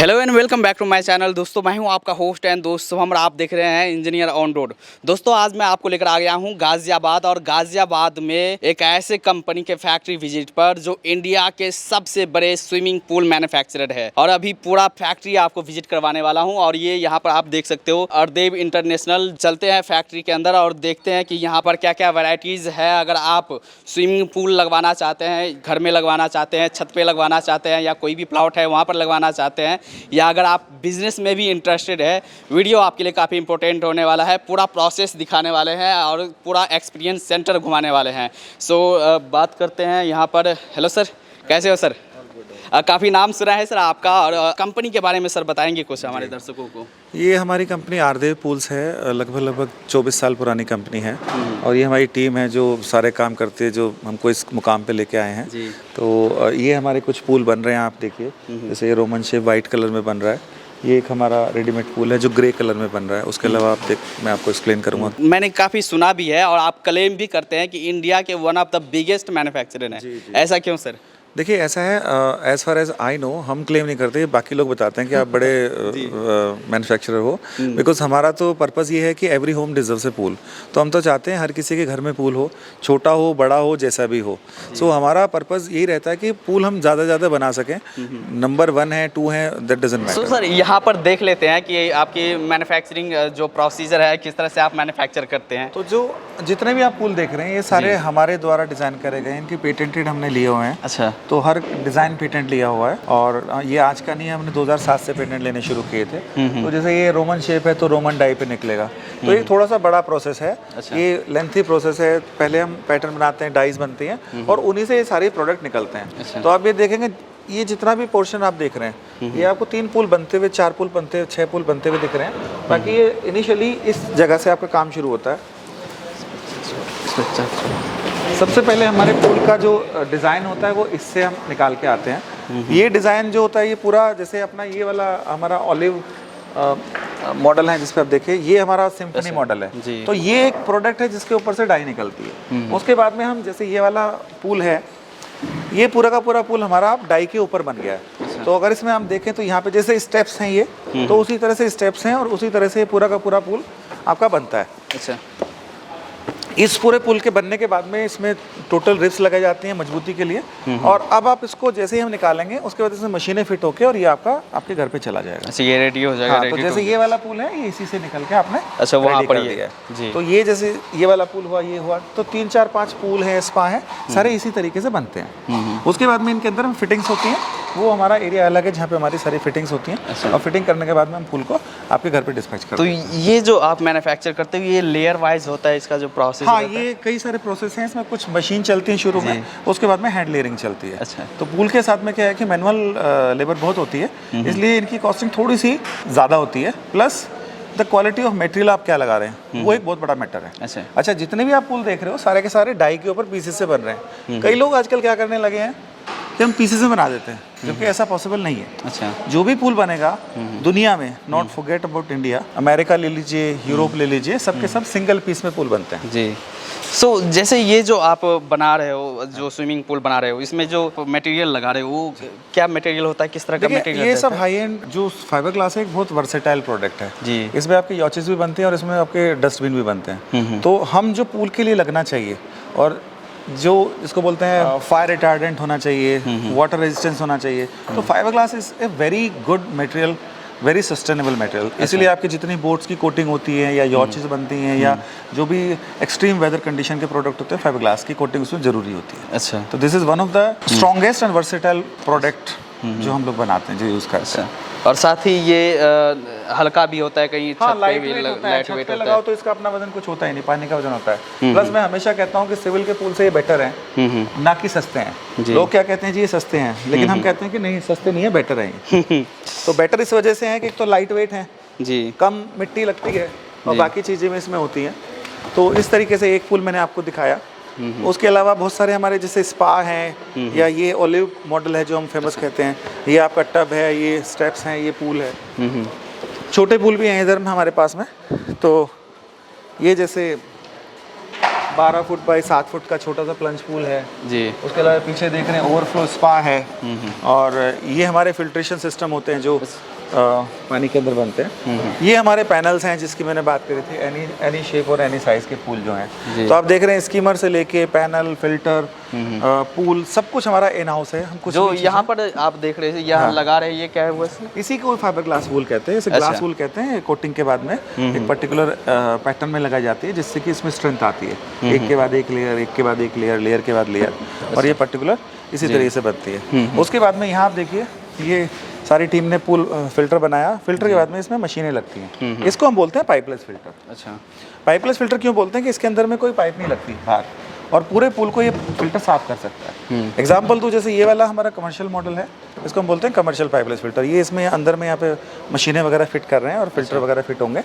Hello and welcome back to my channel. दोस्तों मैं हूं आपका होस्ट एंड दोस्त हम आप देख रहे हैं इंजीनियर ऑन रोड। दोस्तों आज मैं आपको लेकर आ गया हूं गाजियाबाद, और गाजियाबाद में एक ऐसे कंपनी के फैक्ट्री विजिट पर जो इंडिया के सबसे बड़े स्विमिंग पूल मैन्युफैक्चरर है, और अभी पूरा फैक्ट्री आपको विजिट करवाने वाला हूँ। और ये यहाँ पर आप देख सकते हो अर्देव इंटरनेशनल। चलते हैं फैक्ट्री के अंदर और देखते हैं कि यहाँ पर क्या क्या वैरायटीज़ है। अगर आप स्विमिंग पूल लगवाना चाहते हैं, घर में लगवाना चाहते हैं, छत पे लगवाना चाहते हैं, या कोई भी प्लॉट है वहाँ पर लगवाना चाहते हैं, या अगर आप बिजनेस में भी इंटरेस्टेड है, वीडियो आपके लिए काफ़ी इंपॉर्टेंट होने वाला है। पूरा प्रोसेस दिखाने वाले हैं और पूरा एक्सपीरियंस सेंटर घुमाने वाले हैं। सो बात करते हैं यहाँ पर। हेलो सर, कैसे हो सर? काफ़ी नाम सुना है सर आपका, और कंपनी के बारे में सर बताएंगे कुछ हमारे दर्शकों को? ये हमारी कंपनी अर्देव पूल्स है। लगभग 24 साल पुरानी कंपनी है, और ये हमारी टीम है जो सारे काम करती है, जो हमको इस मुकाम पे लेके आए हैं। तो ये हमारे कुछ पूल बन रहे हैं, आप देखिए। जैसे ये रोमन शेप वाइट कलर में बन रहा है। ये एक हमारा रेडीमेड पूल है जो ग्रे कलर में बन रहा है। उसके अलावा मैं आपको एक्सप्लेन करूँगा। मैंने काफ़ी सुना भी है, और आप क्लेम भी करते हैं कि इंडिया के one of the biggest manufacturer हैं। ऐसा क्यों सर? देखिए ऐसा है, as far as I know, हम क्लेम नहीं करते, बाकी लोग बताते हैं कि आप बड़े मैन्युफैक्चरर हो। बिकॉज हमारा तो पर्पज़ ये है कि एवरी होम डिजर्व्स ए पूल। तो हम तो चाहते हैं हर किसी के घर में पूल हो, छोटा हो बड़ा हो जैसा भी हो। सो हमारा पर्पज़ यही रहता है कि पूल हम ज़्यादा से ज़्यादा बना सकें। नंबर 1 है, 2 है, दैट डजंट मैटर। सर यहाँ पर देख लेते हैं कि आपकी मैन्युफैक्चरिंग जो प्रोसीजर है, किस तरह से आप मैन्युफैक्चर करते हैं। तो जो जितने भी आप पूल देख रहे हैं ये सारे हमारे द्वारा डिज़ाइन करे गए हैं। इनकी पेटेंटेड हमने लिए हुए हैं। अच्छा। तो हर डिज़ाइन पेटेंट लिया हुआ है, और ये आज का नहीं है, हमने 2007 से पेटेंट लेने शुरू किए थे। तो जैसे ये रोमन शेप है तो रोमन डाई पे निकलेगा। तो ये थोड़ा सा बड़ा प्रोसेस है। अच्छा। ये लेंथी प्रोसेस है। पहले हम पैटर्न बनाते हैं, डाइज बनती हैं, और उन्हीं से ये सारे प्रोडक्ट निकलते हैं। अच्छा। तो आप ये देखेंगे, ये जितना भी पोर्शन आप देख रहे हैं, ये आपको 3 पूल बनते हुए, 4 पूल बनते हुए, 6 पूल बनते हुए दिख रहे हैं। बाकी ये इनिशियली इस जगह से आपका काम शुरू होता है। सबसे पहले हमारे पूल का जो डिज़ाइन होता है वो इससे हम निकाल के आते हैं। ये डिज़ाइन जो होता है ये पूरा, जैसे अपना ये वाला हमारा ऑलिव मॉडल है जिस पे आप देखिए, ये हमारा सिम्फनी मॉडल है। तो ये एक प्रोडक्ट है जिसके ऊपर से डाई निकलती है। उसके बाद में हम, जैसे ये वाला पूल है, ये पूरा का पूरा पूल हमारा आप डाई के ऊपर बन गया है। तो अगर इसमें हम देखें तो यहाँ पे जैसे स्टेप्स हैं ये, तो उसी तरह से स्टेप्स हैं, और उसी तरह से पूरा का पूरा पूल आपका बनता है। अच्छा। इस पूरे पुल के बनने के बाद में इसमें टोटल रिब्स लगाई जाती हैं मजबूती के लिए, और अब आप इसको जैसे ही हम निकालेंगे उसके बाद इसमें मशीनें फिट होके और ये आपके घर पे चला जाएगा। अच्छा, ये रेडी हो जाएगा। हाँ, तो जैसे ये वाला पुल है, ये इसी से निकल के आपने अच्छा वहाँ पर ये जी। तो ये जैसे ये वाला पुल हुआ, ये हुआ, तो 3 4 5 पुल है, स्पा है, सारे इसी तरीके से बनते हैं। उसके बाद में इनके अंदर हम फिटिंग्स होती हैं, वो हमारा एरिया अलग है जहाँ पे हमारी सारी फिटिंग्स होती हैं। और फिटिंग करने के बाद में हम पुल को आपके घर पे डिस्पैच करते हैं। तो ये जो आप मैन्युफैक्चर करते हो, ये लेयर वाइज होता है इसका जो प्रोसेस? हाँ, ये कई सारे प्रोसेस हैं। इसमें कुछ मशीन चलती है शुरू में, उसके बाद में हैंड लेयरिंग चलती है। अच्छा। तो पूल के साथ में क्या है कि मैनुअल लेबर बहुत होती है, इसलिए इनकी कॉस्टिंग थोड़ी सी ज़्यादा होती है। Plus the quality of material आप क्या लगा रहे हैं, वो एक बहुत बड़ा मैटर है। अच्छा, जितने भी आप पूल देख रहे हो सारे के सारे डाई के ऊपर पीसेस से बन रहे हैं। कई लोग आजकल क्या करने लगे हैं कि हम पीसेस में बना देते हैं, जबकि ऐसा पॉसिबल नहीं है। अच्छा। जो भी पूल बनेगा दुनिया में, not forget about India, America ले लीजिए, यूरोप ले लीजिए, सबके सब सिंगल पीस में पूल बनते हैं। जी। सो जैसे ये जो आप बना रहे हो, जो स्विमिंग पूल बना रहे हो, इसमें जो मटेरियल लगा रहे हो वो क्या मटेरियल होता है, किस तरह का मटेरियल? ये सब हाई एंड जो फाइबर ग्लास है, एक बहुत वर्सेटाइल प्रोडक्ट है जी। इसमें आपके यॉचेस भी बनते हैं और इसमें आपके डस्टबिन भी बनते हैं। तो हम जो पूल के लिए लगना चाहिए, और जो इसको बोलते हैं फायर रिटार्डेंट होना चाहिए, वाटर रेजिस्टेंस होना चाहिए, तो fibre glass is a very good material, very sustainable material. इसलिए आपकी जितनी बोट्स की कोटिंग होती है, या यॉचेस बनती हैं, या जो भी एक्सट्रीम वेदर कंडीशन के प्रोडक्ट होते हैं, फाइबर ग्लास की कोटिंग उसमें जरूरी होती है। अच्छा। तो this is one of the strongest and versatile product जो हम लोग बनाते हैं, जो यूज़ करते हैं। और साथ ही ये हल्का भी होता है, कहीं हाँ, लाइट वेट होता है। छत पे लगाओ तो इसका अपना वजन कुछ होता ही नहीं, पानी का वजन होता है। प्लस मैं हमेशा कहता हूँ कि सिविल के पूल से ये बेटर हैं, ना कि सस्ते हैं। लोग क्या कहते हैं जी ये सस्ते हैं, लेकिन हम कहते हैं कि नहीं, सस्ते नहीं है, बेटर है। तो बेटर इस वजह से है कि एक तो लाइट वेट है जी, कम मिट्टी लगती है, और बाकी चीज़ें में इसमें होती हैं। तो इस तरीके से एक पूल मैंने आपको दिखाया। उसके अलावा बहुत सारे हमारे जैसे स्पा हैं, या ये ऑलिव मॉडल है जो हम फेमस कहते हैं, ये आपका टब है, ये स्टेप्स हैं, ये पूल है। छोटे पूल भी हैं इधर में हमारे पास में। तो ये जैसे 12 फुट बाई 7 फुट का छोटा सा प्लंज पूल है जी। उसके अलावा पीछे देख रहे हैं ओवरफ्लो स्पा है। और ये हमारे फिल्ट्रेशन सिस्टम होते हैं जो पानी के अंदर बनते हैं। ये हमारे पैनल्स हैं जिसकी मैंने बात करी थी, एनी शेप और एनी साइज के पूल जो हैं। तो आप देख रहे हैं स्कीमर से लेके पैनल, फिल्टर, पूल, सब कुछ हमारा इन हाउस है। हम कुछ जो यहाँ पर आप देख रहे हैं यहाँ लगा रहे हैं, ये क्या है वो? इसी को फाइबर ग्लास वूल कहते हैं। इसे ग्लास वूल कहते हैं। कोटिंग के बाद में एक पर्टिकुलर पैटर्न में लगाई जाती है जिससे कि इसमें स्ट्रेंथ आती है। एक के बाद एक लेयर, एक के बाद एक लेयर, लेयर के बाद लेयर, और ये पर्टिकुलर इसी तरीके से बनती है। उसके बाद में यहाँ आप देखिए, ये सारी टीम ने पूल फिल्टर बनाया। फिल्टर के बाद में इसमें मशीनें लगती हैं। इसको हम बोलते हैं पाइपलेस फिल्टर। अच्छा, पाइपलेस फिल्टर क्यों बोलते हैं कि इसके अंदर में कोई पाइप नहीं लगती बाहर, और पूरे पूल को ये फिल्टर साफ कर सकता है। एग्जाम्पल दूं, जैसे ये वाला हमारा कमर्शियल मॉडल है, इसको हम बोलते हैं कमर्शियल पाइपलेस फिल्टर। ये इसमें अंदर में यहाँ पे मशीनें वगैरह फिट कर रहे हैं और फिल्टर वगैरह फिट होंगे।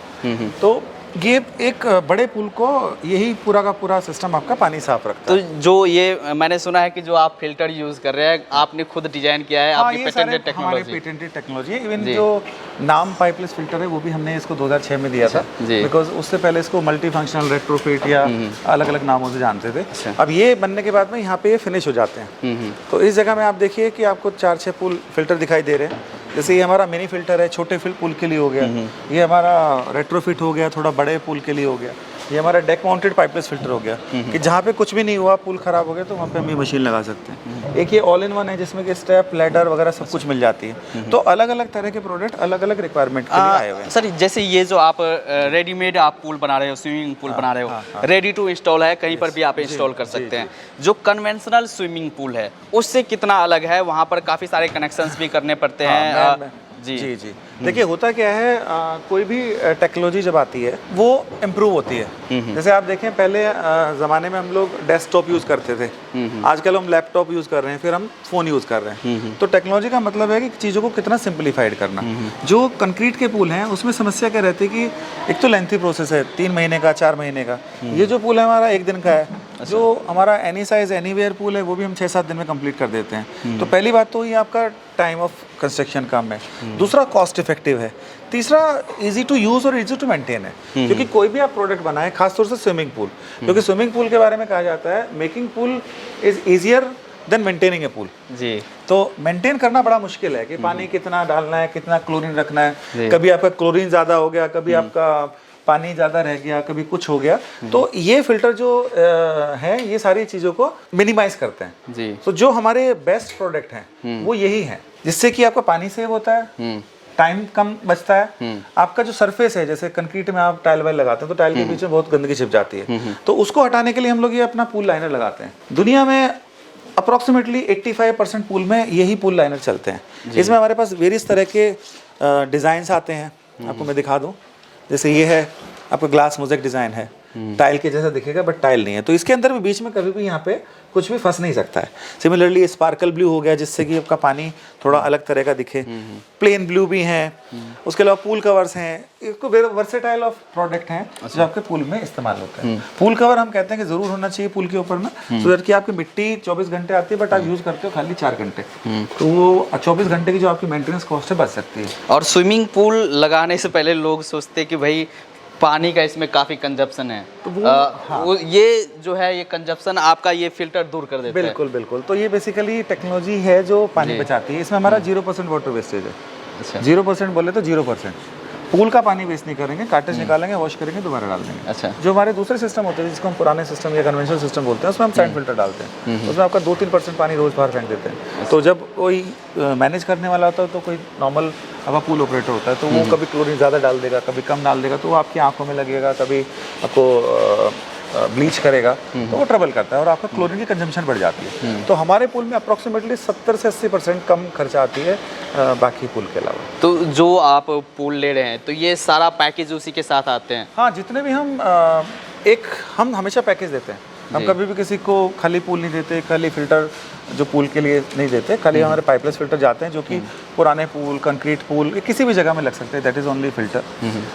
तो ये एक बड़े पूल को यही पूरा का पूरा सिस्टम आपका पानी साफ रखता है। तो जो ये मैंने सुना है कि जो आप फिल्टर यूज कर रहे हैं, आपने खुद डिजाइन किया है, आपकी पेटेंटेड टेक्नोलॉजी। पेटेंटेड टेक्नोलॉजी है। इवन जो नाम पाइपलेस फिल्टर है वो भी हमने इसको 2006 में दिया था, बिकॉज उससे पहले इसको मल्टी फंक्शनल, रेट्रोफिट या अलग अलग नामों से जानते थे। अब ये बनने के बाद में यहाँ पे ये फिनिश हो जाते हैं। तो इस जगह में आप देखिए कि आपको 4-6 पूल फिल्टर दिखाई दे रहे हैं। जैसे ये हमारा मिनी फिल्टर है, छोटे पूल के लिए हो गया। ये हमारा रेट्रोफिट हो गया, थोड़ा बड़े पूल के लिए हो गया। ये हमारा डेक माउंटेड पाइपलेस फिल्टर हो गया कि जहाँ पे कुछ भी नहीं हुआ, पूल खराब हो गया, तो वहाँ पे हम ये मशीन लगा सकते हैं। एक ये ऑल इन वन है जिसमें कि स्टेप, लैडर वगैरह सब कुछ मिल जाती है। तो अलग अलग तरह के प्रोडक्ट अलग अलग रिक्वायरमेंट के लिए आए हुए हैं। सर, जैसे ये जो आप रेडीमेड आप पूल बना रहे हो, स्विमिंग पूल बना रहे हो, रेडी टू इंस्टॉल है, कहीं पर भी आप इंस्टॉल कर सकते हैं। जो कन्वेंशनल स्विमिंग पूल है उससे कितना अलग है? वहाँ पर काफ़ी सारे कनेक्शंस भी करने पड़ते हैं। जी जी जी, देखिए होता क्या है, कोई भी टेक्नोलॉजी जब आती है वो इम्प्रूव होती है। जैसे आप देखें, पहले ज़माने में हम लोग डेस्कटॉप यूज़ करते थे, आजकल हम लैपटॉप यूज़ कर रहे हैं, फिर हम फ़ोन यूज़ कर रहे हैं। तो टेक्नोलॉजी का मतलब है कि चीज़ों को कितना सिंप्लीफाइड करना। जो कंक्रीट के पुल हैं उसमें समस्या क्या रहती है कि एक तो लेंथी प्रोसेस है, 3 महीने का, 4 महीने का। ये जो पुल है हमारा 1 दिन का है। जो हमारा एनी साइज एनीवेयर पूल है वो भी हम 6-7 दिन में कंप्लीट कर देते हैं। तो पहली बात तो ये आपका टाइम ऑफ कंस्ट्रक्शन कम है, दूसरा कॉस्ट इफेक्टिव है, तीसरा इजी टू यूज़ और इजी टू मेंटेन है। क्योंकि कोई भी आप प्रोडक्ट बनाए, खासतौर से स्विमिंग पूल, क्योंकि स्विमिंग पूल के बारे में कहा जाता है making pool is easier than maintaining a pool. जी। तो मेंटेन करना बड़ा मुश्किल है कि पानी कितना डालना है, कितना क्लोरीन रखना है। कभी आपका क्लोरीन ज़्यादा हो गया, कभी आपका पानी ज़्यादा रह गया, कभी कुछ हो गया। तो ये फिल्टर जो है ये सारी चीज़ों को मिनिमाइज करते हैं। जी। तो जो हमारे बेस्ट प्रोडक्ट हैं वो यही है, जिससे कि आपका पानी सेव होता है, टाइम कम बचता है। आपका जो सरफेस है, जैसे कंक्रीट में आप टाइल वाइल लगाते हैं तो टाइल के बीच में बहुत गंदगी छिप जाती है, तो उसको हटाने के लिए हम लोग ये अपना पूल लाइनर लगाते हैं। दुनिया में अप्रॉक्सीमेटली 85% पूल में यही पूल लाइनर चलते हैं। इसमें हमारे पास वेरियस तरह के डिज़ाइंस आते हैं, आपको मैं दिखा दूँ। जैसे ये है आपका ग्लास मोज़ेक डिज़ाइन है, टाइल के जैसा दिखेगा बट टाइल नहीं है। तो इसके अंदर भी बीच में कभी भी यहाँ पे कुछ भी फंस नहीं सकता है। सिमिलरली स्पार्कल ब्लू हो गया, जिससे कि आपका पानी थोड़ा अलग तरह का दिखे। प्लेन ब्लू भी हैं, उसके अलावा पूल कवर्स हैं। इसको वर्सेटाइल ऑफ प्रोडक्ट हैं जो आपके पूल में इस्तेमाल होते हैं। पूल कवर हम कहते हैं कि ज़रूर होना चाहिए पूल के ऊपर ना, सो दैट कि आपकी मिट्टी 24 घंटे आती है बट आप यूज़ करते हो खाली 4 घंटे, तो वो 24 घंटे की जो आपकी मेंटेनेंस कॉस्ट है बच सकती है। और स्विमिंग पूल लगाने से पहले लोग सोचते हैं कि भाई पानी का इसमें काफ़ी कंजप्शन है, तो वो ये जो है ये कंजप्शन आपका ये फिल्टर दूर कर देता है। बिल्कुल बिल्कुल। तो ये बेसिकली टेक्नोलॉजी है जो पानी बचाती है। इसमें हमारा 0% वाटर वेस्टेज है। अच्छा। 0% बोले तो 0%। पूल का पानी वेस्ट नहीं करेंगे, कार्टेज निकालेंगे, वॉश करेंगे, दोबारा डाल देंगे। अच्छा। जो हमारे दूसरे सिस्टम होते हैं जिसको हम पुराने सिस्टम या कन्वेंशनल सिस्टम बोलते हैं, उसमें हम सैंड फिल्टर डालते हैं, उसमें आपका 2-3% पानी रोज़ बाहर फेंक देते हैं। तो जब कोई मैनेज करने वाला होता है, तो कोई नॉर्मल आपका पूल ऑपरेटर होता है, तो वो कभी क्लोरीन ज़्यादा डाल देगा, कभी कम डाल देगा, तो वो आपकी आंखों में लगेगा, कभी आपको ब्लीच करेगा, तो वो ट्रबल करता है और आपका क्लोरीन की कंजम्पशन बढ़ जाती है। तो हमारे पूल में अप्रॉक्सीमेटली 70 से 80% कम खर्चा आती है बाकी पूल के अलावा। तो जो आप पूल ले रहे हैं तो ये सारा पैकेज उसी के साथ आते हैं? हाँ, जितने भी हम हमेशा पैकेज देते हैं। हम कभी भी किसी को खाली पूल नहीं देते, खाली फिल्टर जो पूल के लिए नहीं देते। खाली हमारे पाइपलेस फिल्टर जाते हैं जो कि पुराने पूल, कंक्रीट पूल, किसी भी जगह में लग सकते हैं, दैट इज़ ओनली फिल्टर।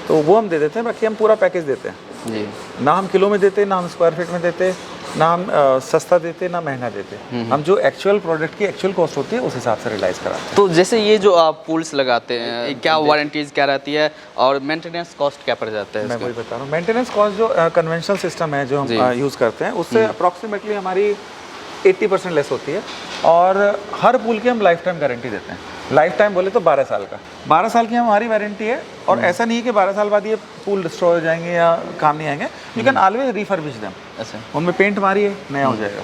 तो वो हम दे देते हैं। बाकी हम पूरा पैकेज देते हैं जी। ना हम किलो में देते, ना हम स्क्वायर फीट में देते, ना हम सस्ता देते ना महंगा देते, हम जो एक्चुअल प्रोडक्ट की एक्चुअल कॉस्ट होती है उस हिसाब से रियलाइज कराते हैं। तो जैसे ये जो आप पुल्स लगाते हैं, क्या वारंटीज क्या रहती है और मेंटेनेंस कॉस्ट क्या पड़ जाता है मैं इसका? वही बता रहा हूँ, मेंटेनेंस कॉस्ट जो कन्वेंशनल सिस्टम है जो हम यूज़ करते हैं उससे अप्रॉक्सीमेटली हमारी 80% लेस होती है। और हर पूल की हम लाइफ टाइम गारंटी देते हैं। लाइफ टाइम बोले तो 12 साल का, 12 साल की हमारी वारंटी है। और ऐसा नहीं है कि 12 साल बाद ये पूल डिस्ट्रॉय हो जाएंगे या काम नहीं आएंगे। You can always refurbish them. अच्छा, उनमें पेंट मारिए नया हो जाएगा,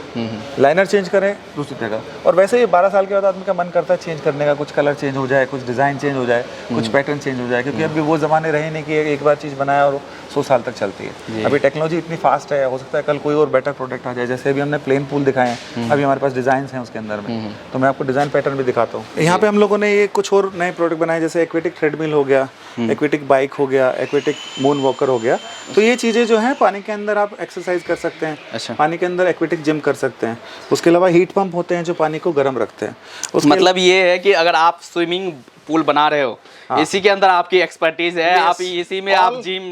लाइनर चेंज करें दूसरी जगह। और वैसे ही 12 साल के बाद आदमी का मन करता है चेंज करने का, कुछ कलर चेंज हो जाए, कुछ डिज़ाइन चेंज हो जाए, कुछ पैटर्न चेंज हो जाए, क्योंकि अभी वो ज़माने रहे नहीं कि एक बार चीज़ बनाया और 100 साल तक चलती है। अभी टेक्नोलॉजी इतनी फास्ट है, हो सकता है कल कोई और बेटर प्रोडक्ट आ जाए। जैसे अभी हमने प्लेन पूल दिखाए हैं, अभी हमारे पास डिज़ाइन हैं उसके अंदर में, तो मैं आपको डिज़ाइन पैटर्न भी दिखाता हूँ। यहाँ पे हम लोगों ने ये कुछ और नए प्रोडक्ट बनाए, जैसे एक्वेटिक थ्रेडमिल हो गया, एक्वेटिक बाइक हो गया, एक्वेटिक मून वॉकर हो गया। तो ये चीज़ें जो हैं पानी के अंदर आप एक्सरसाइज कर सकते हैं। अच्छा, पानी के अंदर एक्वेटिक जिम कर सकते हैं। उसके अलावा हीट पंप होते हैं जो पानी को गर्म रखते हैं। उसके मतलब ये है कि अगर आप स्विमिंग पूल बना रहे हो, इसी के अंदर आपकी एक्सपर्टीज है, आप इसी में आप जिम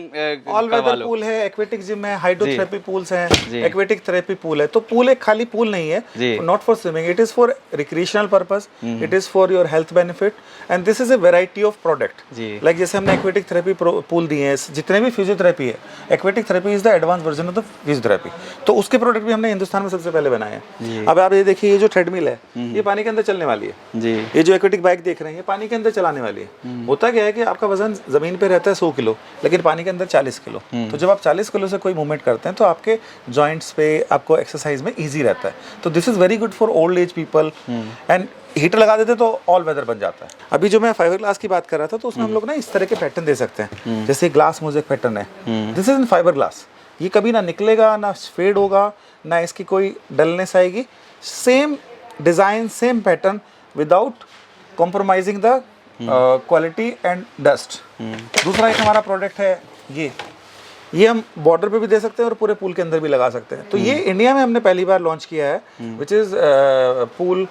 ऑल वेदर पूल है, एक्वेटिक जिम है, हाइड्रोथेरेपी पूल्स हैं, एक्वेटिक थेरेपी पूल है। तो पूल एक खाली पूल नहीं है, not for swimming, it is for recreational purpose, it is for your health benefit and this is a variety of product. Like जैसे हमने एक्वेटिक थेरेपी पूल दिए हैं, जितने भी फिजियोथेरेपी है, aquatic therapy is the advance version of the physiotherapy. तो उसके product भी हमने हिंदुस्तान में सबसे पहले बनाए हैं। अब आप ये देखिए, ये जो थ्रेडमिल है ये पानी के अंदर चलने वाली है। ये जो एक्वेटिक बाइक देख रहे हैं ये पानी के अंदर चलाने वाली है। होता क्या है कि आपका वजन जमीन पे रहता है 100 किलो, लेकिन पानी के अंदर 40 किलो। तो जब आप 40 किलो से कोई मूवमेंट करते हैं तो आपके जॉइंट्स पे, आपको एक्सरसाइज में इजी रहता है। तो this is very good for old age people. And heater लगा देते तो ऑल वेदर बन जाता है। अभी जो मैं फाइबर ग्लास की बात कर रहा था, तो उसमें हम लोग ना इस तरह के पैटर्न दे सकते हैं। जैसे ग्लास मोज़ेक पैटर्न है, this is in fibre glass. ये कभी ना निकलेगा, ना फेड होगा, ना इसकी कोई डलनेस आएगी। Same design, same pattern, without compromising the quality and dust. दूसरा एक हमारा प्रोडक्ट है ये हम बॉर्डर पे भी दे सकते हैं और पूरे पूल के अंदर भी लगा सकते हैं। तो ये इंडिया में हमने पहली बार लॉन्च किया है, which is pool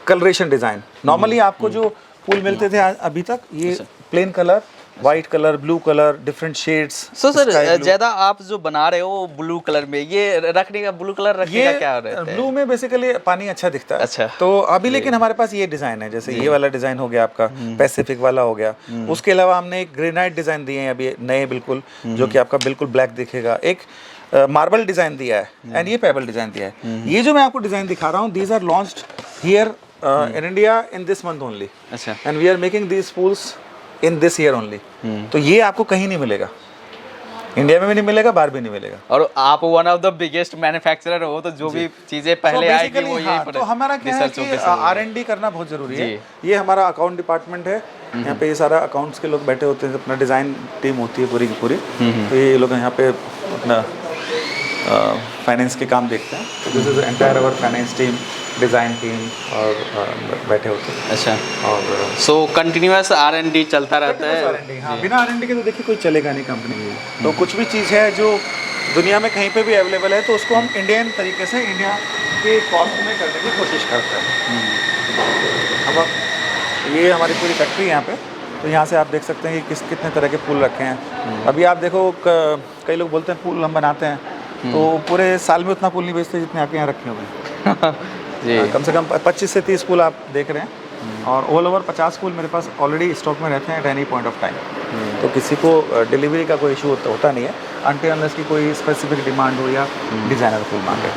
colouration design. Normally आपको जो पूल मिलते थे अभी तक, ये plain colour, white colour, blue colour, different shades. So sir, ज्यादा आप जो बना रहे हो ब्लू कलर में, ये रखने का, ब्लू कलर रखने का क्या रहता है? ब्लू में बेसिकली पानी अच्छा दिखता है। अच्छा, तो अभी लेकिन हमारे पास ये डिजाइन है, जैसे ये वाला डिजाइन हो गया आपका, पैसिफिक वाला हो गया। उसके अलावा हमने एक ग्रेनाइट डिजाइन दिए हैं अभी नए बिल्कुल, जो कि आपका बिल्कुल ब्लैक दिखेगा। एक मार्बल डिजाइन दिया है एंड ये पेबल डिजाइन दिया है। ये जो मैं आपको डिजाइन दिखा रहा हूँ, these are launched here in India in this month only. अच्छा, and we are making these pools in this year only. तो ये आपको कहीं नहीं मिलेगा, इंडिया में भी नहीं मिलेगा, बाहर भी नहीं मिलेगा। और आप one of the biggest manufacturer हो, तो जो भी चीजें पहले आएगी वो यही पर। तो हमारा क्या है कि R&D करना बहुत जरूरी है। ये हमारा अकाउंट डिपार्टमेंट है, यहाँ पे ये सारा अकाउंट्स के लोग बैठे होते हैं, अपना डिजाइन टीम होती है पूरी की पूरी। तो ये लोग यहाँ पे अपना फाइनेंस के काम देखते हैं। तो this is entire our finance team, design team और बैठे होते हैं। अच्छा, और सो कंटिन्यूअस R&D चलता रहता है। हाँ, बिना R&D के तो देखिए कोई चलेगा नहीं कंपनी। तो कुछ भी चीज़ है जो दुनिया में कहीं पे भी अवेलेबल है, तो उसको हम इंडियन तरीके से इंडिया के कॉस्ट में करने की कोशिश करते हैं। अब ये हमारी पूरी फैक्ट्री यहाँ पे, तो यहाँ से आप देख सकते हैं कि कितने तरह के फूल रखे हैं। अभी आप देखो, कई लोग बोलते हैं फूल हम बनाते हैं, तो पूरे साल में उतना फूल नहीं बेचते जितने आपके यहाँ रखे हुए हैं। कम से कम 25 से 30 फूल आप देख रहे हैं, और ऑल ओवर 50 फूल मेरे पास ऑलरेडी स्टॉक में रहते हैं at any point of time. तो किसी को डिलीवरी का कोई इशू होता नहीं है, अनटिल अनलेस की कोई स्पेसिफिक डिमांड हो या डिज़ाइनर फूल मांगे।